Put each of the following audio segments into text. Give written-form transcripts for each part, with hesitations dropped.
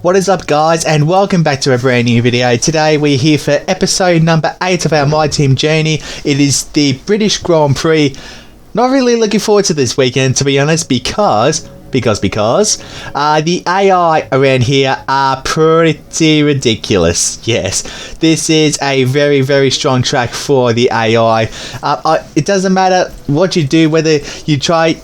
What is up, guys, and welcome back to a brand new video. Today we're here for episode number 8 of our My Team journey. It is the British Grand Prix. Not really looking forward to this weekend, to be honest, because the AI around here are pretty ridiculous. Yes, this is a very, very strong track for the AI. It doesn't matter what you do, whether you try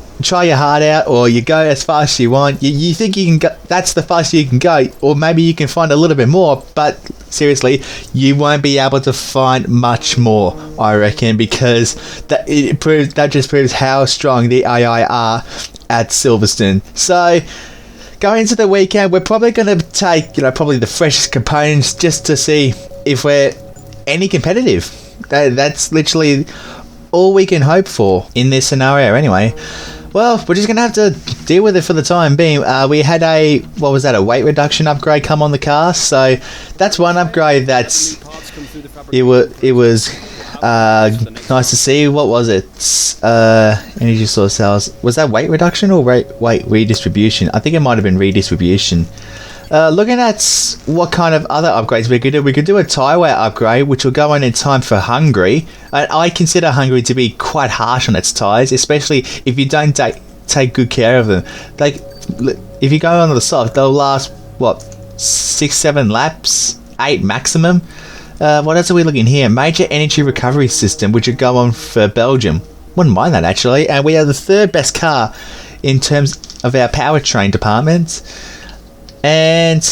your heart out or you go as fast as you want. You think you can go, that's the fastest you can go, or maybe you can find a little bit more, but seriously, you won't be able to find much more, I reckon, because that just proves how strong the AI are at Silverstone. So going into the weekend, we're probably going to take probably the freshest components just to see if we're any competitive. That's literally all we can hope for in this scenario anyway. Well, we're just going to have to deal with it for the time being. We had a weight reduction upgrade come on the car. So that's one upgrade it was nice to see. What was it? Energy source cells. Was that weight reduction or weight redistribution? I think it might have been redistribution. Looking at what kind of other upgrades we could do a tyre wear upgrade, which will go on in time for Hungary. And I consider Hungary to be quite harsh on its tyres, especially if you don't take good care of them. Like, if you go on the soft, they'll last, 6-7 laps, 8 maximum. What else are we looking here? Major energy recovery system, which would go on for Belgium. Wouldn't mind that, actually. And we have the third best car in terms of our powertrain department. And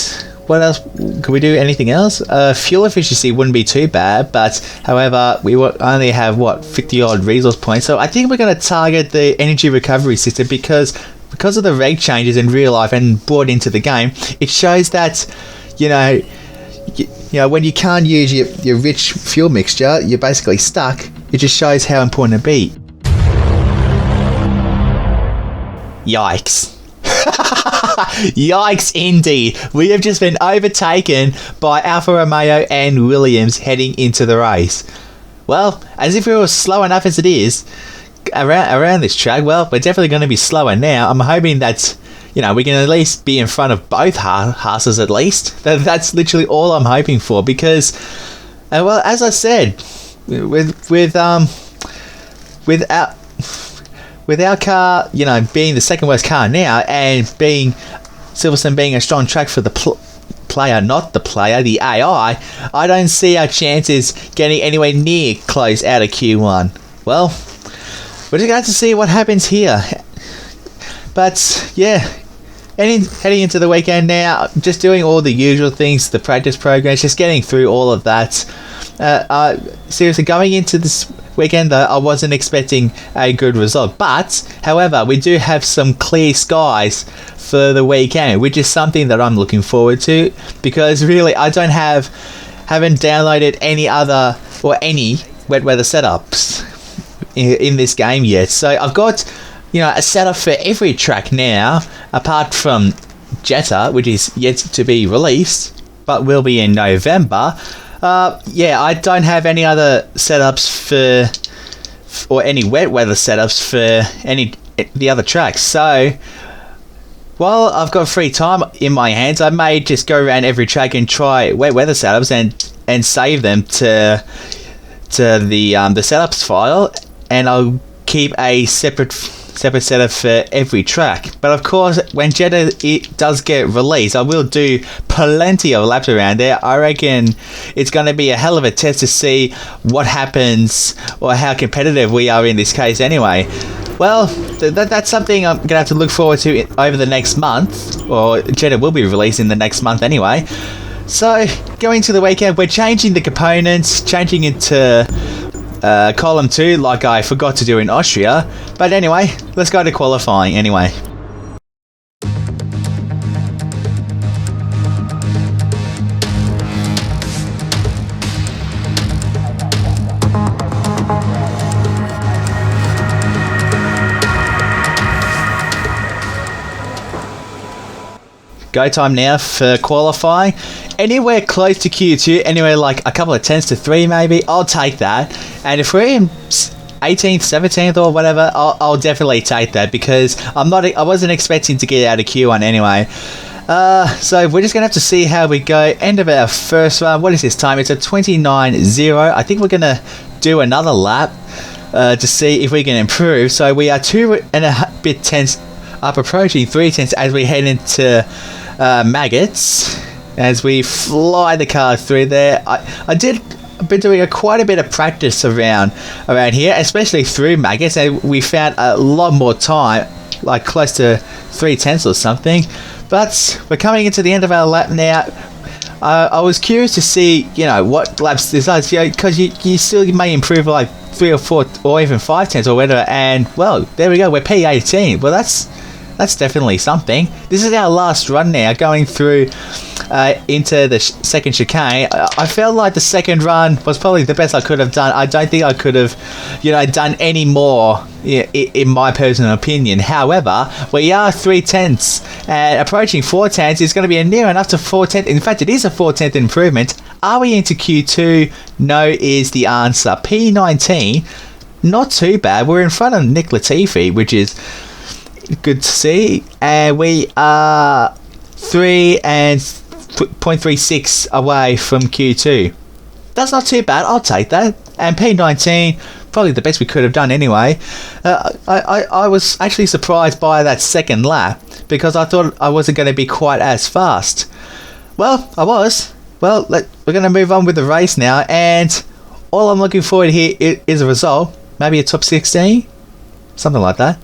what else? Could we do anything else? Fuel efficiency wouldn't be too bad, but however, we only have 50 odd resource points. So I think we're going to target the energy recovery system because of the reg changes in real life and brought into the game. It shows that when you can't use your rich fuel mixture, you're basically stuck. It just shows how important it be. Yikes. Yikes indeed. We have just been overtaken by Alfa Romeo and Williams heading into the race. Well, as if we were slow enough as it is around this track, well, we're definitely going to be slower now. I'm hoping that we can at least be in front of both Haas's at least. That's literally all I'm hoping for, because as I said, with our car, being the second worst car now, and Silverstone being a strong track for the player, not the player, the AI, I don't see our chances getting anywhere near close out of Q1. Well, we're just going to have to see what happens here. But yeah, heading into the weekend now, just doing all the usual things, the practice programs, just getting through all of that. Seriously, going into this weekend though, I wasn't expecting a good result, but however, we do have some clear skies for the weekend, which is something that I'm looking forward to, because really I haven't downloaded any wet weather setups in this game yet. So I've got a setup for every track now, apart from Jeddah, which is yet to be released but will be in November. I don't have any other setups or any wet weather setups for the other tracks. So while I've got free time in my hands, I may just go around every track and try wet weather setups and save them to the setups file, and I'll keep a separate setup for every track. But of course, when Jeddah does get released, I will do plenty of laps around there. I reckon it's going to be a hell of a test to see what happens or how competitive we are in this case anyway. Well, that's something I'm going to have to look forward to over the next month, or Jeddah will be released in the next month anyway. So going to the weekend, we're changing the components, changing it to column 2 like I forgot to do in Austria. But anyway, let's go to qualifying anyway. Go time now for qualifying. Anywhere close to Q2, anywhere like a couple of tenths to 3 maybe, I'll take that. And if we're in 18th, 17th or whatever, I'll definitely take that, because I wasn't expecting to get out of Q1 anyway. So we're just going to have to see how we go. End of our first run. What is this time? It's a 29.0. I think we're going to do another lap to see if we can improve. So we are 2.5 tenths up, approaching 3 tenths as we head into Maggots, as we fly the car through there. I've been doing quite a bit of practice around here, especially through Maggots, and we found a lot more time, like close to 3 tenths or something. But we're coming into the end of our lap now. I was curious to see, what laps this is, because you still may improve like 3 or 4 or even 5 tenths or whatever. And well, there we go. We're P18. Well, that's definitely something. This is our last run now, going through into the second chicane. I felt like the second run was probably the best I could have done. I don't think I could have, done any more, in my personal opinion. However, we are 3 tenths and approaching 4 tenths is going to be a near enough to 4 tenths. In fact, it is a 4 tenth improvement. Are we into Q2? No is the answer. P19, not too bad. We're in front of Nick Latifi, which is good to see, and we are 3.36 away from Q2. That's not too bad. I'll take that. And P19, probably the best we could have done anyway. I was actually surprised by that second lap, because I thought I wasn't going to be quite as fast. Well, I was. Well, we're going to move on with the race now, and all I'm looking forward to here is a result. Maybe a top 16, something like that.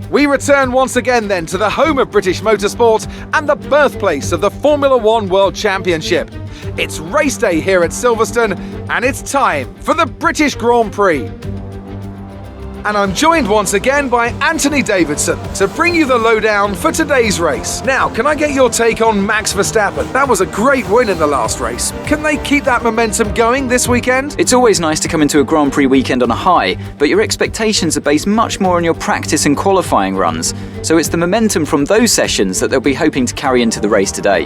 We return once again then to the home of British motorsport and the birthplace of the Formula One World Championship. It's race day here at Silverstone, and it's time for the British Grand Prix. And I'm joined once again by Anthony Davidson to bring you the lowdown for today's race. Now, can I get your take on Max Verstappen? That was a great win in the last race. Can they keep that momentum going this weekend? It's always nice to come into a Grand Prix weekend on a high, but your expectations are based much more on your practice and qualifying runs. So it's the momentum from those sessions that they'll be hoping to carry into the race today.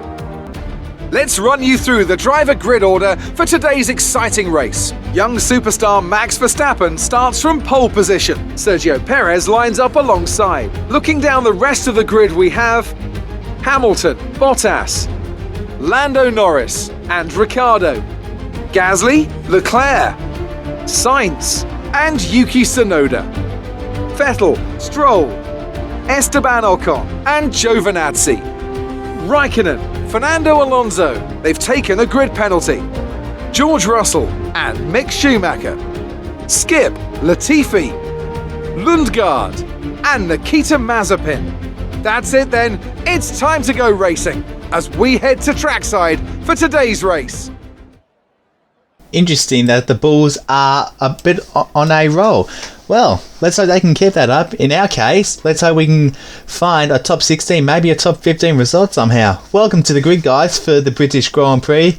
Let's run you through the driver grid order for today's exciting race. Young superstar Max Verstappen starts from pole position. Sergio Perez lines up alongside. Looking down the rest of the grid, we have Hamilton, Bottas, Lando Norris and Ricciardo, Gasly, Leclerc, Sainz and Yuki Tsunoda, Vettel, Stroll, Esteban Ocon and Giovinazzi, Raikkonen, Fernando Alonso, they've taken a grid penalty, George Russell and Mick Schumacher, Skip, Latifi, Lundgaard and Nikita Mazepin. That's it then, it's time to go racing as we head to trackside for today's race. Interesting that the Bulls are a bit on a roll. Well, let's hope they can keep that up. In our case, let's hope we can find a top 16, maybe a top 15 result somehow. Welcome to the grid, guys, for the British Grand Prix.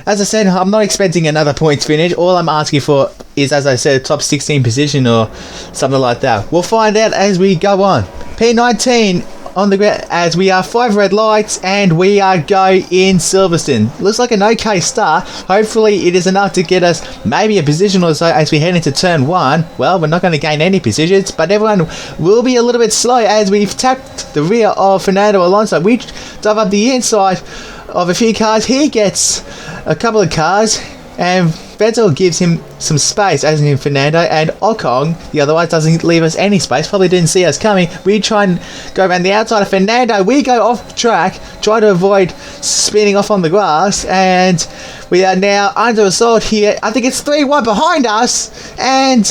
As I said, I'm not expecting another points finish. All I'm asking for is, as I said, a top 16 position or something like that. We'll find out as we go on. P19 on the ground, as we are 5 red lights and we are go in Silverstone. Looks like an okay start. Hopefully it is enough to get us maybe a position or so as we head into turn 1. Well, we're not going to gain any positions, but everyone will be a little bit slow as we've tapped the rear of Fernando Alonso. We dive up the inside of a few cars. He gets a couple of cars and Vettel gives him some space, as in Fernando, and Ocon, the other one, doesn't leave us any space. Probably didn't see us coming. We try and go around the outside of Fernando. We go off track, try to avoid spinning off on the grass, and we are now under assault here. I think it's 3-1 behind us, and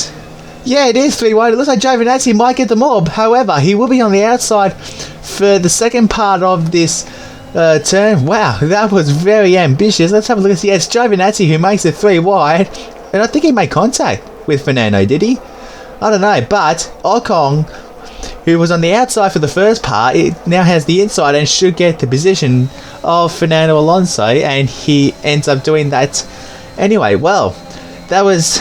yeah, it is 3-1. It looks like Giovinazzi might get the mob. However, he will be on the outside for the second part of this turn. Wow, that was very ambitious. Let's have a look and see. It's Giovinazzi who makes it 3 wide, and I think he made contact with Fernando, did he? I don't know, but Ocon, who was on the outside for the first part, it now has the inside and should get the position of Fernando Alonso, and he ends up doing that anyway. Well, that was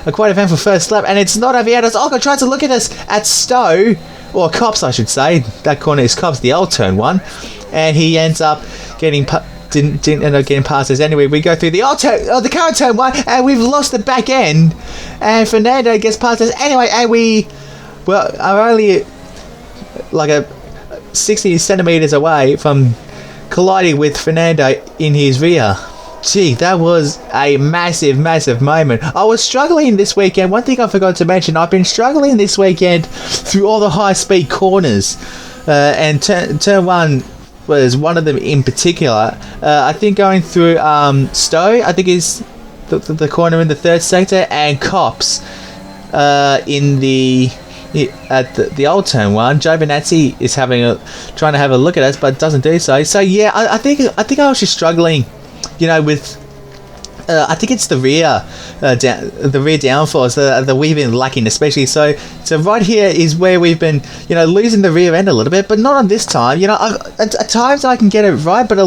a quite eventful first lap, and it's not over yet as Ocon tries to look at us at Stowe, or Cops I should say. That corner is Cops, the old turn 1. And he ends up getting didn't end up getting past us anyway. We go through the current turn 1, and we've lost the back end, and Fernando gets past us anyway, and we are only like a 60 centimeters away from colliding with Fernando in his rear. Gee, that was a massive, massive moment. I was struggling this weekend. One thing I forgot to mention, I've been struggling this weekend through all the high-speed corners. And turn one was one of them in particular. I think going through Stowe, I think is the corner in the third sector, and Cops in at the old turn one. Giovinazzi is trying to have a look at us, but doesn't do so. So yeah, I think I was just struggling, with I think it's the rear downforce that we've been lacking, especially. So right here is where we've been, losing the rear end a little bit, but not on this time. At times I can get it right, but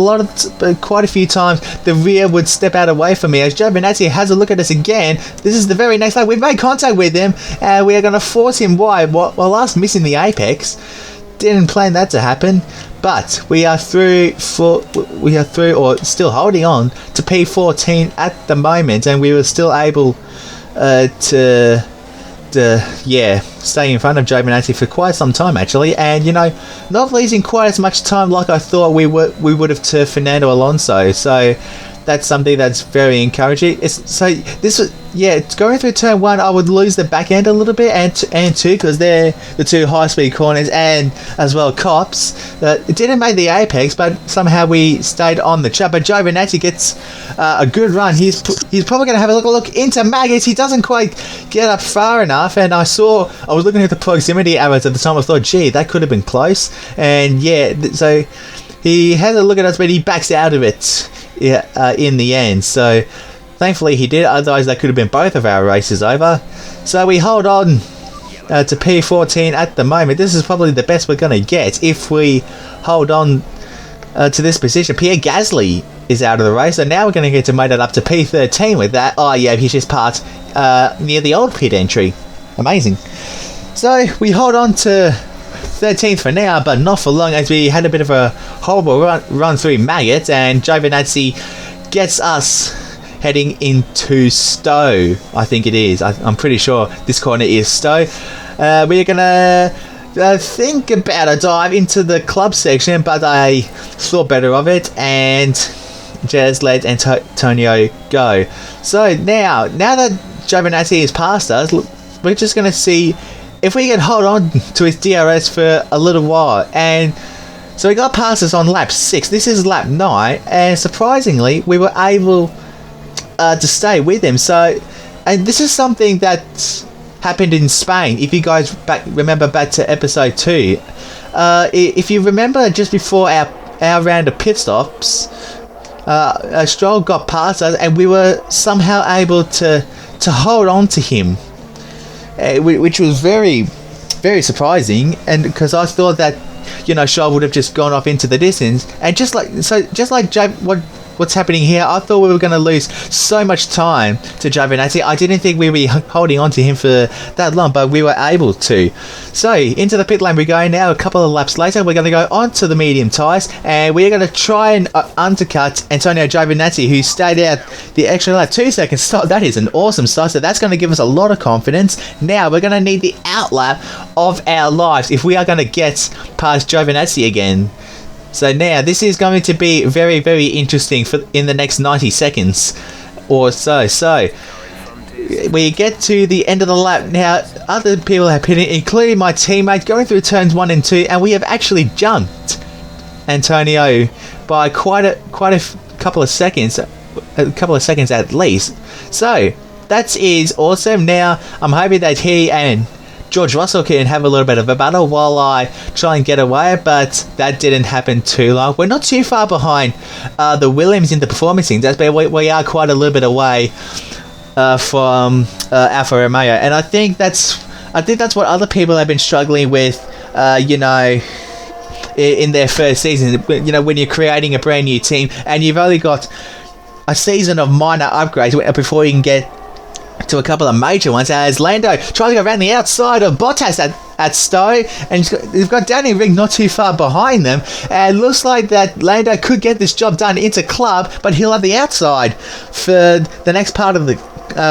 quite a few times the rear would step out away from me. As Giovinazzi has a look at us again, this is the very next lap. We've made contact with him, and we are going to force him wide while us missing the apex. Didn't plan that to happen. But we are through, or still holding on to P14 at the moment, and we were still able to stay in front of Giovinazzi for quite some time actually, and not losing quite as much time like I thought we would have to Fernando Alonso. So that's something that's very encouraging. It's going through turn one, I would lose the back end a little bit, and two, because they're the two high speed corners, and as well Cops. It didn't make the apex, but somehow we stayed on the track. But Giovinazzi gets a good run. He's probably going to have a look into Maggots. He doesn't quite get up far enough, and I was looking at the proximity arrows at the time. I thought, gee, that could have been close. And so he has a look at us, but he backs out of it in the end. So thankfully he did, otherwise that could have been both of our races over. So we hold on to P14 at the moment. This is probably the best we're going to get if we hold on to this position. Pierre Gasly is out of the race, so now we're going to get to make it up to P13 with that. Oh yeah, he's just parked near the old pit entry. Amazing. So we hold on to 13th for now, but not for long, as we had a bit of a horrible run through Maggots, and Giovinazzi gets us heading into Stowe. I think it is. I'm pretty sure this corner is Stowe. We're gonna think about a dive into the club section, but I thought better of it and just let Antonio go. So now that Giovinazzi is past us, we're just gonna see if we can hold on to his DRS for a little while. And so he got past us on lap 6. This is lap 9, and surprisingly we were able to stay with him. So, and this is something that happened in Spain. If you guys remember back to episode 2, if you remember, just before our round of pit stops, Stroll got past us, and we were somehow able to hold on to him. Which was very, very surprising, and because I thought that Shaw would have just gone off into the distance, and just like what's happening here, I thought we were going to lose so much time to Giovinazzi. I didn't think we would be holding on to him for that long, but we were able to. So into the pit lane we go now. A couple of laps later, we're going to go onto the medium tyres, and we're going to try and undercut Antonio Giovinazzi, who stayed out the extra lap. 2 seconds start. That is an awesome start, so that's going to give us a lot of confidence. Now we're going to need the outlap of our lives if we are going to get past Giovinazzi again. So now this is going to be very, very interesting in the next 90 seconds or so. So we get to the end of the lap now. Other people have pitted, including my teammates, going through turns 1 and 2, and we have actually jumped Antonio by quite a couple of seconds, at least. So that is awesome. Now I'm hoping that he and George Russell can have a little bit of a battle while I try and get away, but that didn't happen too long. We're not too far behind the Williams in the performance index, but we are quite a little bit away from Alfa Romeo, and I think that's what other people have been struggling with, in their first season. When you're creating a brand new team and you've only got a season of minor upgrades before you can get to a couple of major ones, as Lando tries to go around the outside of Bottas at Stowe, and he's got Danny Rick not too far behind them, and it looks like that Lando could get this job done into club, but he'll have the outside for the next part of the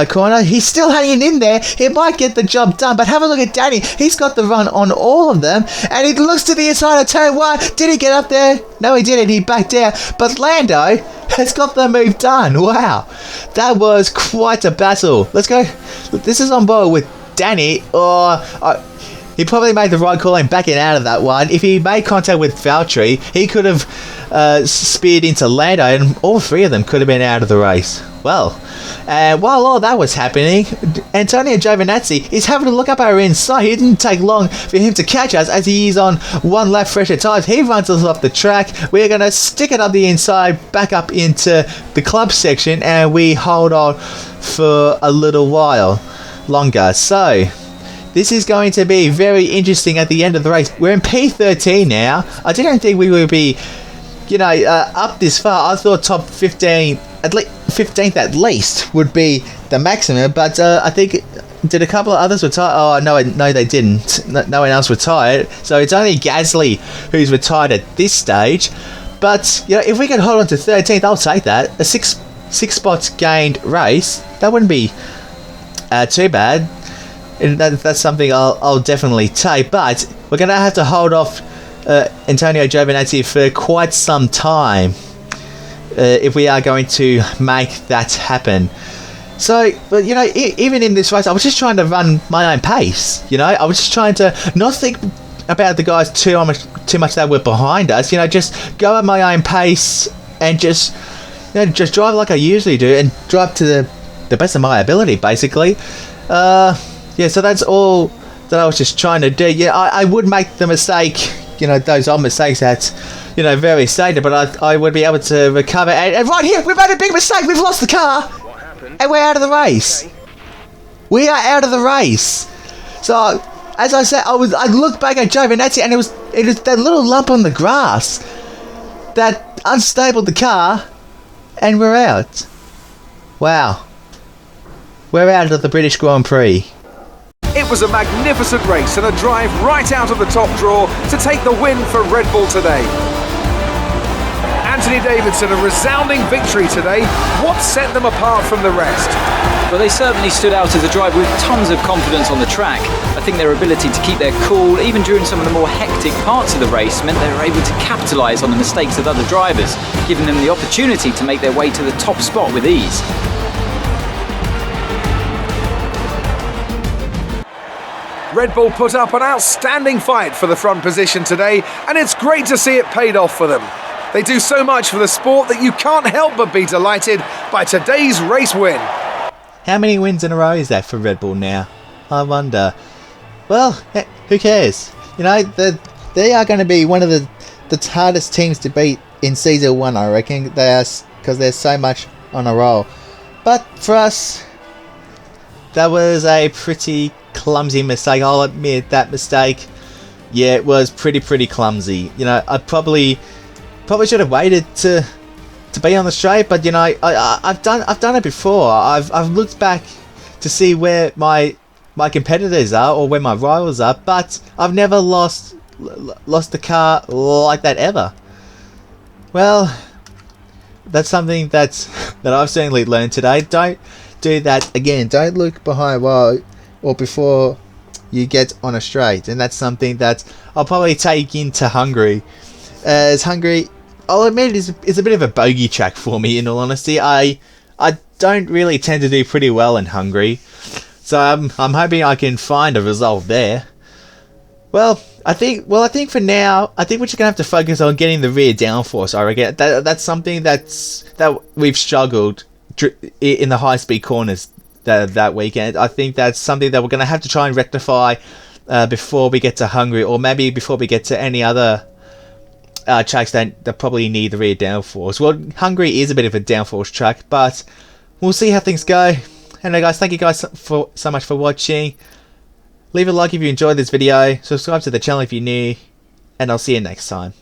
corner. He's still hanging in there. He might get the job done, but have a look at Danny. He's got the run on all of them, and he looks to the inside of turn 1. Did he get up there? No, he didn't. He backed out. But Lando has got the move done. Wow. That was quite a battle. Let's go. This is on board with Danny. He probably made the right call in backing out of that one. If he made contact with Valtteri, he could have speared into Lando, and all 3 of them could have been out of the race. Well, while all that was happening, Antonio Giovinazzi is having a look up our inside. It didn't take long for him to catch us, as he is on 1 lap fresher tyres. He runs us off the track. We're going to stick it up the inside, back up into the club section, and we hold on for a little while longer. So this is going to be very interesting at the end of the race. We're in P13 now. I didn't think we would be, up this far. I thought top 15, at least 15th at least, would be the maximum. But I think, did a couple of others retire? Oh, no, they didn't. No one else retired. So it's only Gasly who's retired at this stage. But if we can hold on to 13th, I'll take that. A six spots gained race, that wouldn't be too bad. And that's something I'll definitely take, but we're going to have to hold off Antonio Giovinazzi for quite some time if we are going to make that happen. So, but even in this race, I was just trying to run my own pace. I was just trying to not think about the guys too much that were behind us. Just go at my own pace and just drive like I usually do, and drive to the best of my ability, basically. Yeah, so that's all that I was just trying to do. Yeah, I would make the mistake, those odd mistakes that's, very stated, but I would be able to recover. And right here, we've made a big mistake. We've lost the car. What happened? And we're out of the race. Okay. We are out of the race. So, as I said, I looked back at Giovinazzi, and it was that little lump on the grass that unstabled the car, and we're out. Wow. We're out of the British Grand Prix. It was a magnificent race and a drive right out of the top draw to take the win for Red Bull today. Anthony Davidson, a resounding victory today. What set them apart from the rest? Well, they certainly stood out as a driver with tons of confidence on the track. I think their ability to keep their cool, even during some of the more hectic parts of the race, meant they were able to capitalise on the mistakes of other drivers, giving them the opportunity to make their way to the top spot with ease. Red Bull put up an outstanding fight for the front position today, and it's great to see it paid off for them. They do so much for the sport that you can't help but be delighted by today's race win. How many wins in a row is that for Red Bull now? I wonder. Well, who cares? They are going to be one of the hardest teams to beat in Season 1, I reckon. They are, because there's so much on a roll. But for us, that was a pretty clumsy mistake. I'll admit that mistake. Yeah, it was pretty clumsy. I probably should have waited to be on the straight, but I've done it before. I've looked back to see where my competitors are or where my rivals are, but I've never lost the car like that ever. Well, that's something that I've certainly learned today. Don't do that again. Don't look behind or before you get on a straight, and that's something that I'll probably take into Hungary. As Hungary, I'll admit, is a bit of a bogey track for me. In all honesty, I don't really tend to do pretty well in Hungary, so I'm hoping I can find a result there. Well, I think for now, I think we're just gonna have to focus on getting the rear downforce. I reckon that's something that we've struggled in the high speed corners that weekend. I think that's something that we're going to have to try and rectify before we get to Hungary, or maybe before we get to any other tracks that probably need the rear downforce. Well, Hungary is a bit of a downforce track, but we'll see how things go. Anyway, guys, thank you guys so much for watching. Leave a like if you enjoyed this video, subscribe to the channel if you're new, and I'll see you next time.